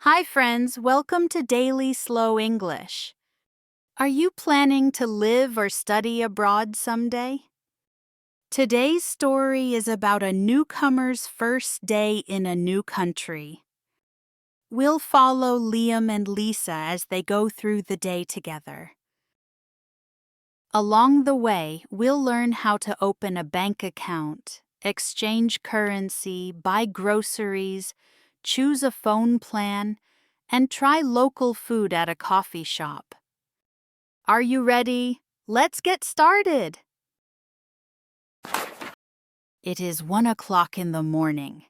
Hi, friends. Welcome to Daily Slow English. Are you planning to live or study abroad someday? Today's story is about a newcomer's first day in a new country. We'll follow Liam and Lisa as they go through the day together. Along the way, we'll learn how to open a bank account, exchange currency, buy groceries, choose a phone plan, and try local food at a coffee shop. Are you ready? Let's get started! It is 1 o'clock in the morning.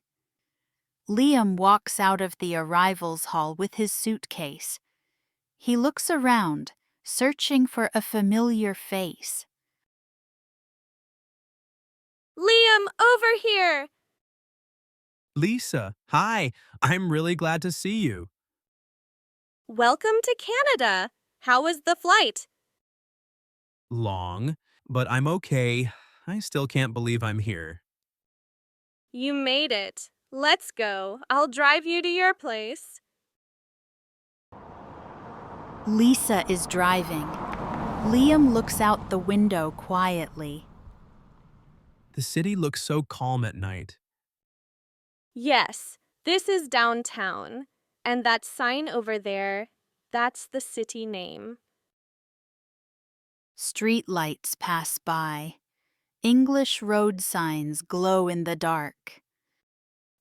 Liam walks out of the arrivals hall with his suitcase. He looks around, searching for a familiar face. Liam, over here! Lisa, hi. I'm really glad to see you. Welcome to Canada. How was the flight? Long, but I'm okay. I still can't believe I'm here. You made it. Let's go. I'll drive you to your place. Lisa is driving. Liam looks out the window quietly. The city looks so calm at night. Yes, this is downtown. And that sign over there, that's the city name. Street lights pass by. English road signs glow in the dark.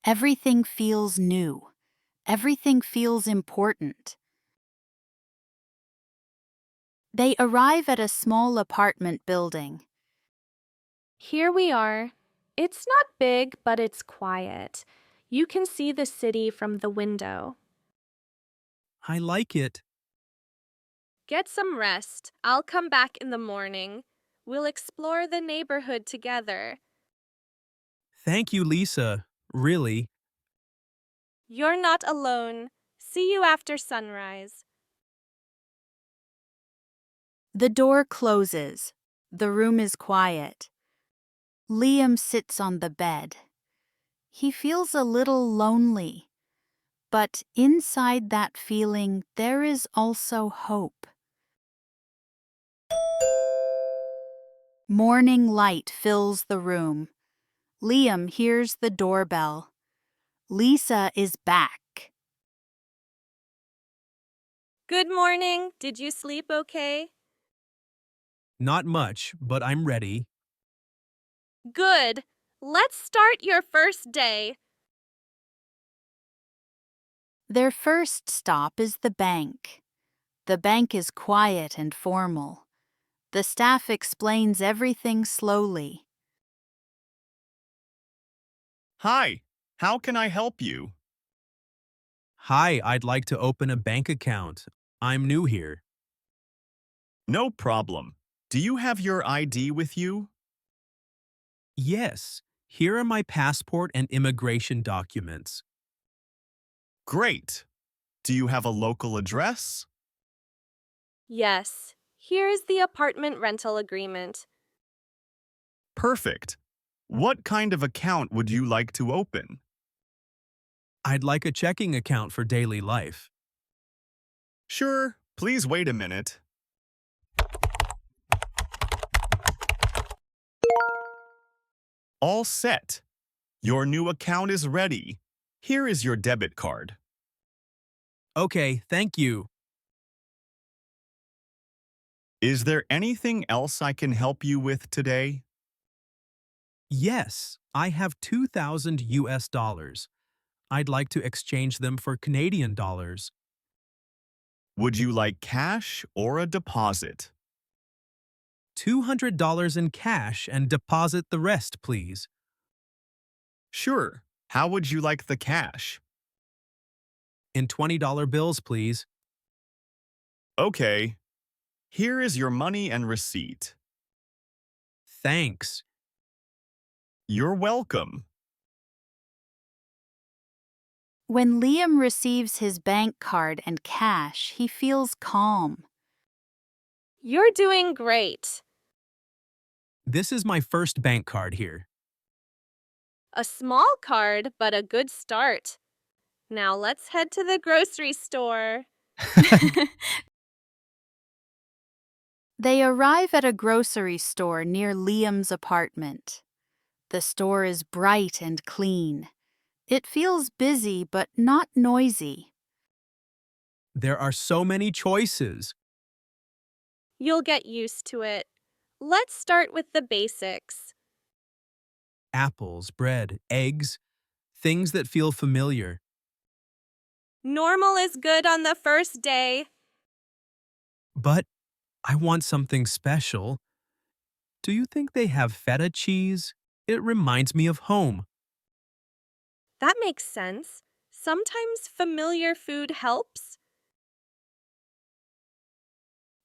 Everything feels new. Everything feels important. They arrive at a small apartment building. Here we are. It's not big, but it's quiet. You can see the city from the window. I like it. Get some rest. I'll come back in the morning. We'll explore the neighborhood together. Thank you, Lisa. Really. You're not alone. See you after sunrise. The door closes. The room is quiet. Liam sits on the bed. He feels a little lonely. But inside that feeling, there is also hope. Morning light fills the room. Liam hears the doorbell. Lisa is back. Good morning. Did you sleep okay? Not much, but I'm ready. Good. Let's start your first day. Their first stop is the bank. The bank is quiet and formal. The staff explains everything slowly. Hi, how can I help you? Hi, I'd like to open a bank account. I'm new here. No problem. Do you have your ID with you? Yes, here are my passport and immigration documents. Great. Do you have a local address? Yes. Here is the apartment rental agreement. Perfect. What kind of account would you like to open? I'd like a checking account for daily life. Sure, please wait a minute. All set. Your new account is ready. Here is your debit card. Okay, thank you. Is there anything else I can help you with today? Yes, I have 2,000 US dollars. I'd like to exchange them for Canadian dollars. Would you like cash or a deposit? $200 in cash and deposit the rest, please. Sure. How would you like the cash? In $20 bills, please. Okay. Here is your money and receipt. Thanks. You're welcome. When Liam receives his bank card and cash, he feels calm. You're doing great. This is my first bank card here. A small card, but a good start. Now let's head to the grocery store. They arrive at a grocery store near Liam's apartment. The store is bright and clean. It feels busy but not noisy. There are so many choices. You'll get used to it. Let's start with the basics. Apples, bread, eggs, things that feel familiar. Normal is good on the first day. But I want something special. Do you think they have feta cheese? It reminds me of home. That makes sense. Sometimes familiar food helps.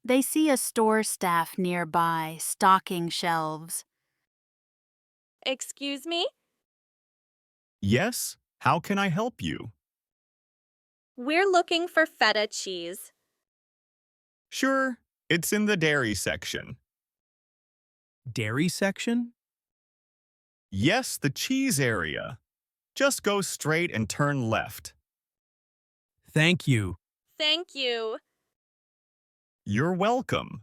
They see a store staff nearby stocking shelves. Excuse me? Yes, how can I help you? We're looking for feta cheese. Sure, it's in the dairy section. Dairy section? Yes, the cheese area. Just go straight and turn left. Thank you. Thank you. You're welcome.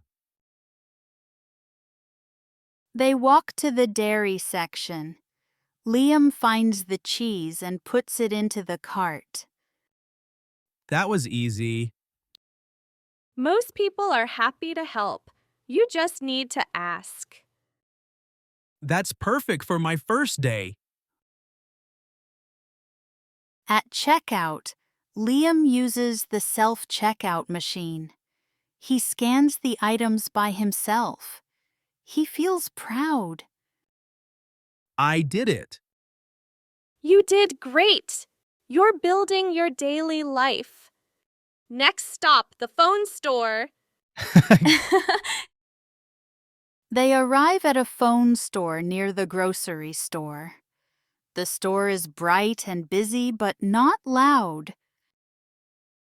They walk to the dairy section. Liam finds the cheese and puts it into the cart. That was easy. Most people are happy to help. You just need to ask. That's perfect for my first day. At checkout, Liam uses the self-checkout machine. He scans the items by himself. He feels proud. I did it. You did great. You're building your daily life. Next stop, the phone store. They arrive at a phone store near the grocery store. The store is bright and busy but not loud.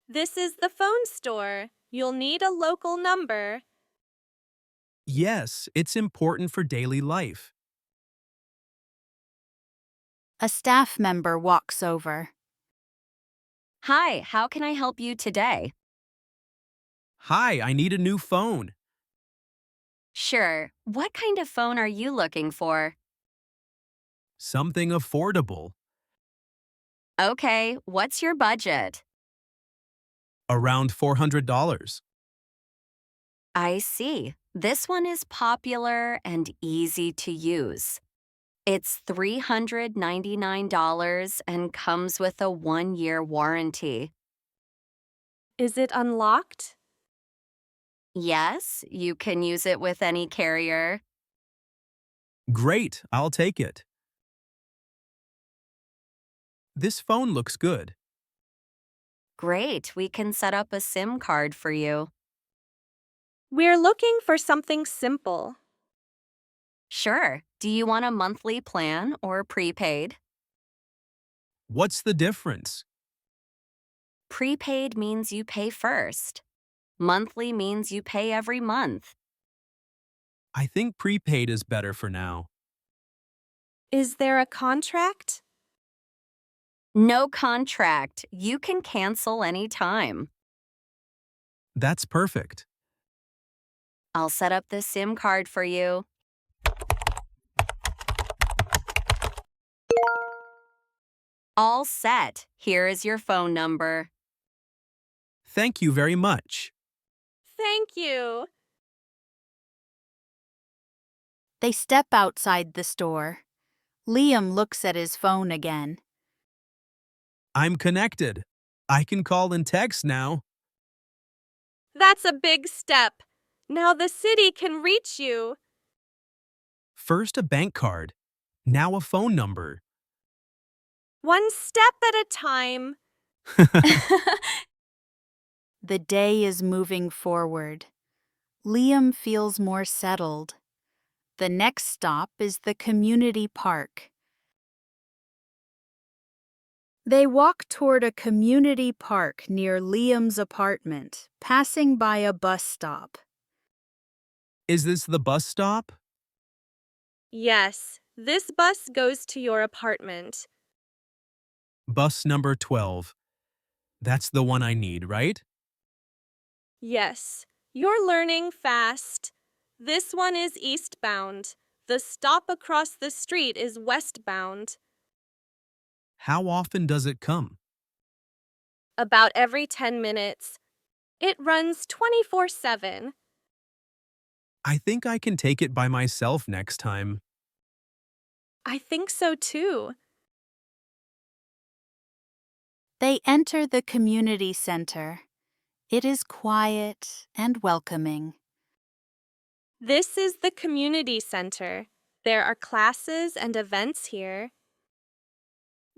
This is the phone store. You'll need a local number. Yes, it's important for daily life. A staff member walks over. Hi, how can I help you today? Hi, I need a new phone. Sure. What kind of phone are you looking for? Something affordable. Okay, what's your budget? Around $400. I see. This one is popular and easy to use. It's $399 and comes with a 1-year warranty. Is it unlocked? Yes, you can use it with any carrier. Great, I'll take it. This phone looks good. Great, we can set up a SIM card for you. We're looking for something simple. Sure. Do you want a monthly plan or prepaid? What's the difference? Prepaid means you pay first. Monthly means you pay every month. I think prepaid is better for now. Is there a contract? No contract. You can cancel anytime. That's perfect. I'll set up the SIM card for you. All set. Here is your phone number. Thank you very much. Thank you. They step outside the store. Liam looks at his phone again. I'm connected. I can call and text now. That's a big step. Now the city can reach you. First a bank card, now a phone number. One step at a time. The day is moving forward. Liam feels more settled. The next stop is the community park. They walk toward a community park near Liam's apartment, passing by a bus stop. Is this the bus stop? Yes, this bus goes to your apartment. Bus number 12. That's the one I need, right? Yes, you're learning fast. This one is eastbound. The stop across the street is westbound. How often does it come? About every 10 minutes. It runs 24/7. I think I can take it by myself next time. I think so too. They enter the community center. It is quiet and welcoming. This is the community center. There are classes and events here.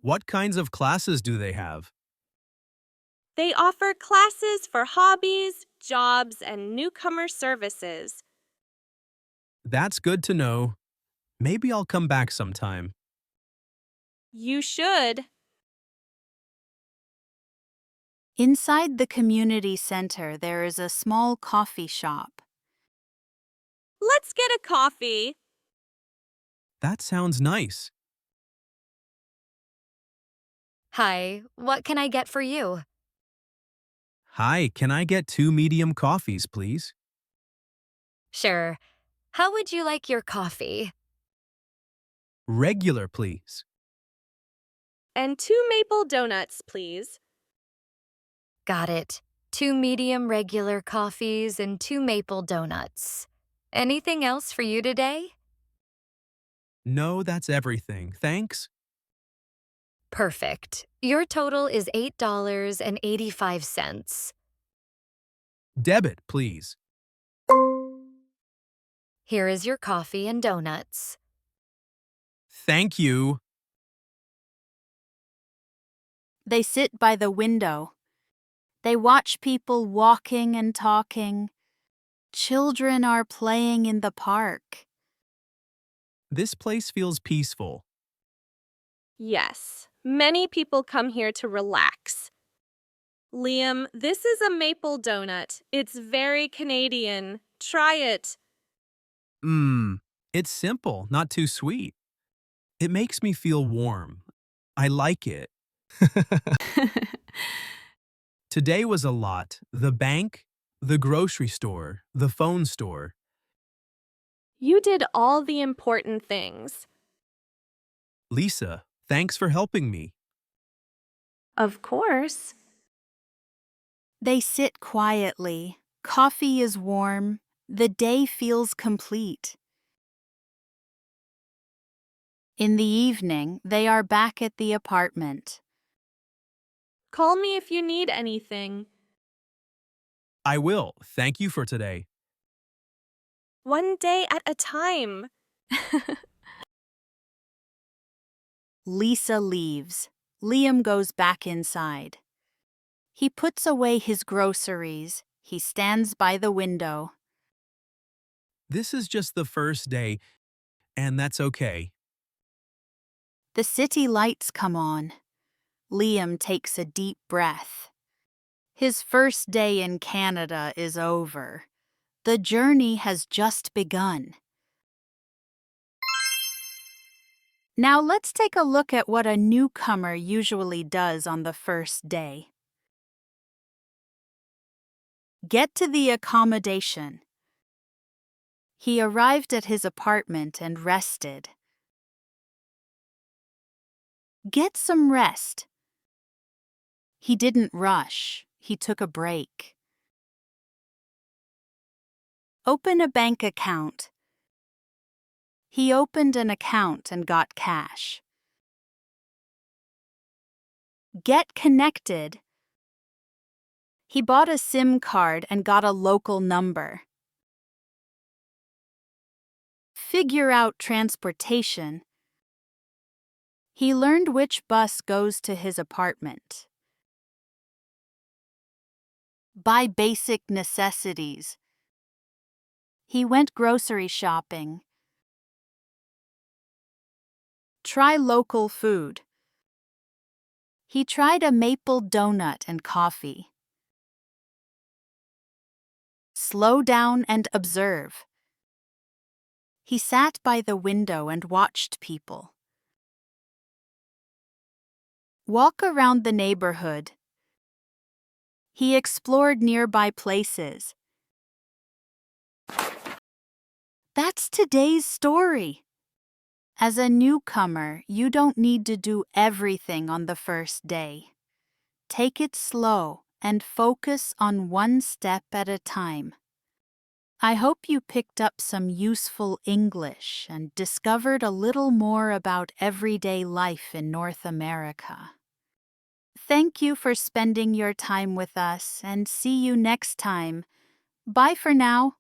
What kinds of classes do they have? They offer classes for hobbies, jobs, and newcomer services. That's good to know. Maybe I'll come back sometime. You should. Inside the community center, there is a small coffee shop. Let's get a coffee. That sounds nice. Hi, what can I get for you? Hi, can I get 2 medium coffees, please? Sure. How would you like your coffee? Regular, please. And 2 maple donuts, please. Got it. 2 medium regular coffees and 2 maple donuts. Anything else for you today? No, that's everything. Thanks. Perfect. Your total is $8.85. Debit, please. Here is your coffee and donuts. Thank you. They sit by the window. They watch people walking and talking. Children are playing in the park. This place feels peaceful. Yes, many people come here to relax. Liam, this is a maple donut. It's very Canadian. Try it. It's simple, not too sweet. It makes me feel warm. I like it. Today was a lot. The bank, the grocery store, the phone store. You did all the important things. Lisa, thanks for helping me. Of course. They sit quietly. Coffee is warm. The day feels complete. In the evening, they are back at the apartment. Call me if you need anything. I will. Thank you for today. One day at a time. Lisa leaves. Liam goes back inside. He puts away his groceries. He stands by the window. This is just the first day, and that's okay. The city lights come on. Liam takes a deep breath. His first day in Canada is over. The journey has just begun. Now let's take a look at what a newcomer usually does on the first day. Get to the accommodation. He arrived at his apartment and rested. Get some rest. He didn't rush. He took a break. Open a bank account. He opened an account and got cash. Get connected. He bought a SIM card and got a local number. Figure out transportation. He learned which bus goes to his apartment. Buy basic necessities. He went grocery shopping. Try local food. He tried a maple donut and coffee. Slow down and observe. He sat by the window and watched people. Walk around the neighborhood. He explored nearby places. That's today's story. As a newcomer, you don't need to do everything on the first day. Take it slow and focus on one step at a time. I hope you picked up some useful English and discovered a little more about everyday life in North America. Thank you for spending your time with us and see you next time. Bye for now.